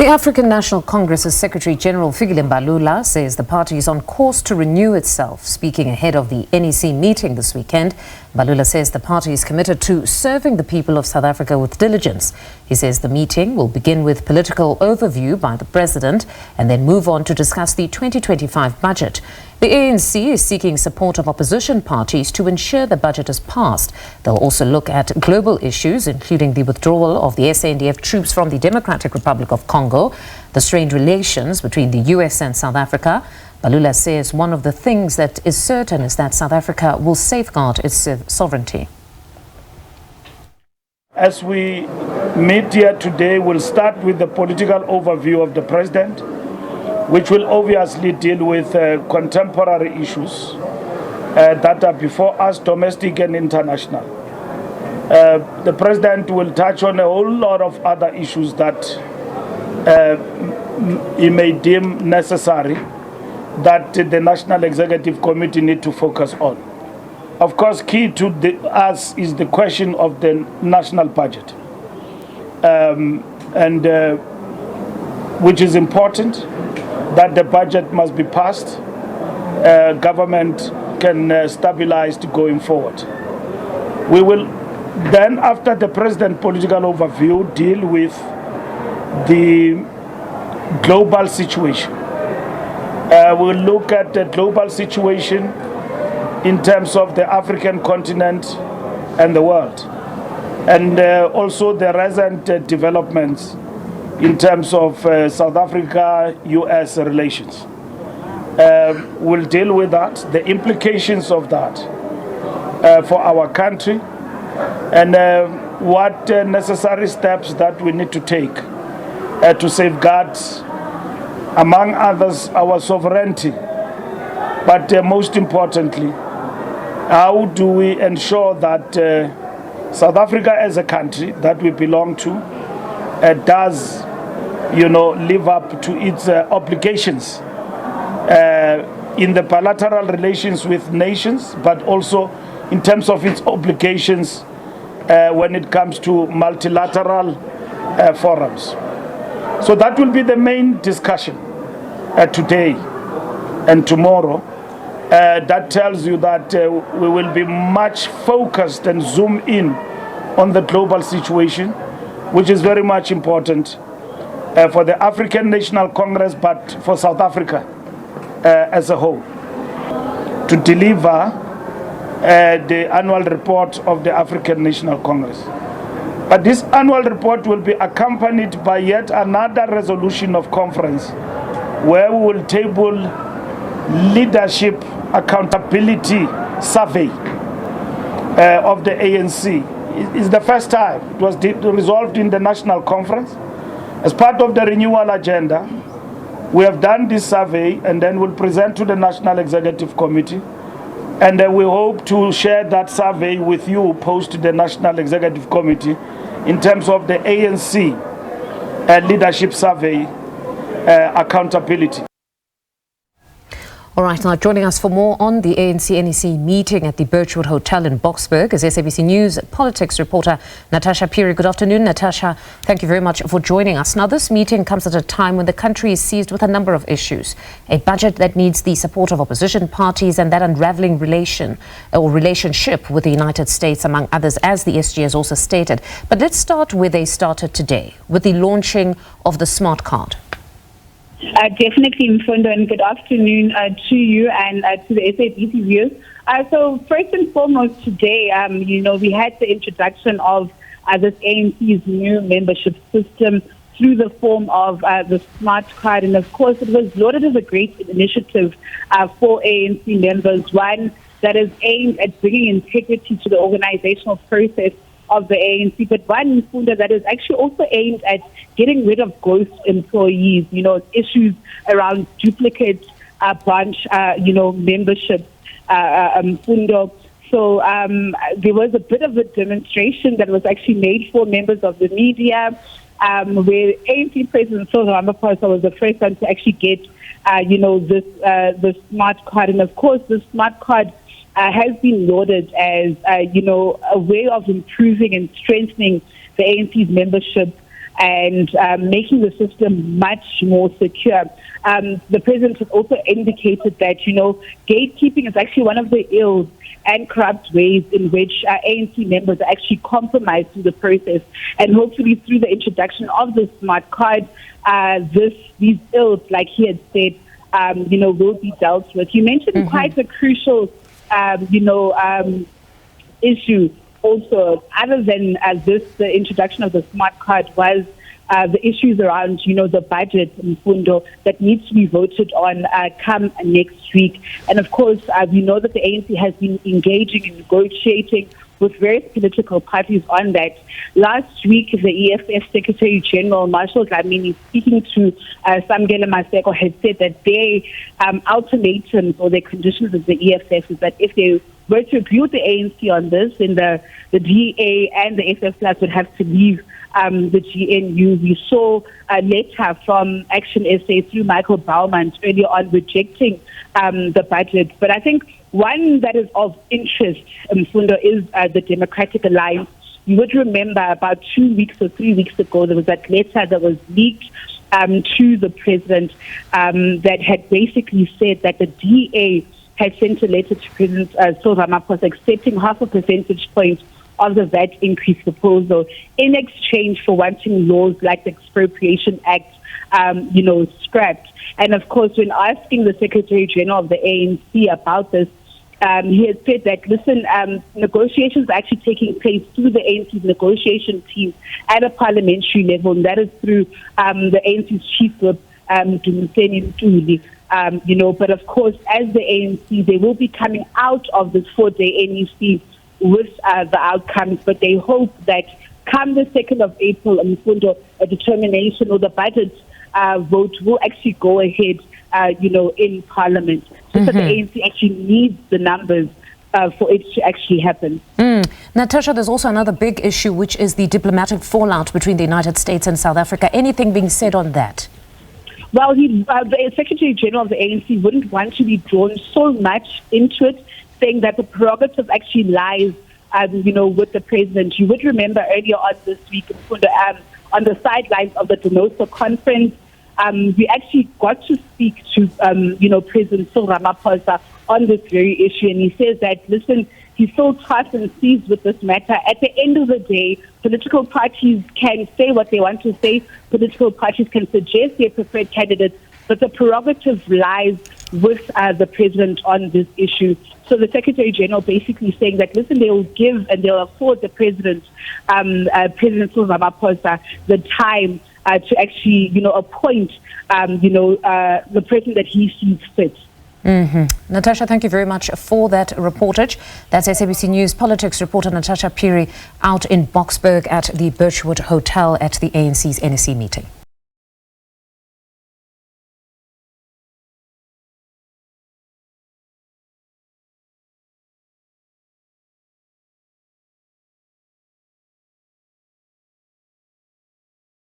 The African National Congress's Secretary General Fikile Mbalula says the party is on course to renew itself. Speaking ahead of the NEC meeting this weekend, Mbalula says the party is committed to serving the people of South Africa with diligence. He says the meeting will begin with political overview by the president and then move on to discuss the 2025 budget. The ANC is seeking support of opposition parties to ensure the budget is passed. They'll also look at global issues, including the withdrawal of the SANDF troops from the Democratic Republic of Congo, the strained relations between the US and South Africa. Mbalula says one of the things that is certain is that South Africa will safeguard its sovereignty. As we meet here today, we'll start with the political overview of the president, which will obviously deal with contemporary issues that are before us, domestic and international. The president will touch on a whole lot of other issues that he may deem necessary that the National Executive Committee need to focus on. Of course, key to us is the question of the national budget, which is important, that the budget must be passed, government can stabilize going forward. We will then, after the president political overview, deal with the global situation. We'll look at the global situation in terms of the African continent and the world, and also the recent developments in terms of South Africa-US relations. We'll deal with that, the implications of that for our country, and what necessary steps that we need to take to safeguard, among others, our sovereignty. But most importantly, how do we ensure that South Africa as a country that we belong to does, live up to its obligations in the bilateral relations with nations, but also in terms of its obligations when it comes to multilateral forums. So that will be the main discussion today and tomorrow. That tells you that we will be much focused and zoom in on the global situation, which is very much important for the African National Congress, but for South Africa as a whole, to deliver the annual report of the African National Congress. But this annual report will be accompanied by yet another resolution of conference where we will table leadership accountability survey of the ANC. It's the first time it was resolved in the national conference. As part of the renewal agenda, we have done this survey and then we'll present to the National Executive Committee, and we hope to share that survey with you post the National Executive Committee in terms of the ANC leadership survey accountability. All right, now joining us for more on the ANC NEC meeting at the Birchwood Hotel in Boksburg is SABC News politics reporter Natasha Phiri. Good afternoon, Natasha. Thank you very much for joining us. Now, this meeting comes at a time when the country is seized with a number of issues. A budget that needs the support of opposition parties and that unraveling relationship with the United States, among others, as the SG has also stated. But let's start where they started today, with the launching of the smart card. Definitely, Mfundo, and good afternoon to you and to the SABC viewers. So first and foremost today, we had the introduction of this ANC's new membership system through the form of the smart card. And of course, it was lauded as a great initiative for ANC members, one that is aimed at bringing integrity to the organizational process of the ANC, but one Mfundo that is actually also aimed at getting rid of ghost employees, issues around duplicate branch, membership, Mfundo. So there was a bit of a demonstration that was actually made for members of the media, where ANC President Cyril Ramaphosa was the first one to actually get, this smart card. And of course, the smart card has been lauded as, a way of improving and strengthening the ANC's membership and making the system much more secure. The president has also indicated that, gatekeeping is actually one of the ills and corrupt ways in which ANC members are actually compromised through the process. And hopefully through the introduction of the smart card, these ills, like he had said, will be dealt with. You mentioned quite a crucial, issue also, other than the introduction of the smart card was the issues around, the budget in Fundo that needs to be voted on come next week. And of course, we know that the ANC has been engaging and negotiating with various political parties on that. Last week, the EFF Secretary General, Marshall Dlamini, speaking to Samgele Maseko, had said that their ultimatums or their conditions of the EFF is that if they were to agree with the ANC on this, then the DA and the FF Plus would have to leave the GNU. We saw a letter from Action SA through Michael Baumann earlier on rejecting the budget. But I think one that is of interest, Fundo, is the Democratic Alliance. You would remember about 2 weeks or 3 weeks ago, there was that letter that was leaked to the president that had basically said that the DA had sent a letter to President Cyril Ramaphosa accepting 0.5 percentage point of the VAT increase proposal in exchange for wanting laws like the Expropriation Act, scrapped. And of course, when asking the Secretary General of the ANC about this, he had said that, listen, negotiations are actually taking place through the ANC's negotiation team at a parliamentary level, and that is through the ANC's chief whip, Dumiseni Ntuli. But of course, as the ANC, they will be coming out of this 4-day NEC with the outcomes, but they hope that come the 2nd of April, a determination or the budget vote will actually go ahead, in Parliament. So that the ANC actually needs the numbers for it to actually happen. Natasha, there's also another big issue, which is the diplomatic fallout between the United States and South Africa. Anything being said on that? Well, the Secretary General of the ANC wouldn't want to be drawn so much into it, saying that the prerogative actually lies, with the president. You would remember earlier on this week, on the sidelines of the Donoso conference, we actually got to speak to, President Cyril Ramaphosa on this very issue, and he says that, listen, he's so tough and seized with this matter. At the end of the day, political parties can say what they want to say. Political parties can suggest their preferred candidates, but the prerogative lies with the president on this issue. So the Secretary General basically saying that, listen, they will give and they'll afford the president, President Cyril Ramaphosa, the time to actually, appoint, the president that he sees fit. Natasha, thank you very much for that reportage. That's SABC News politics reporter Natasha Phiri out in Boksburg at the Birchwood Hotel at the ANC's NEC meeting.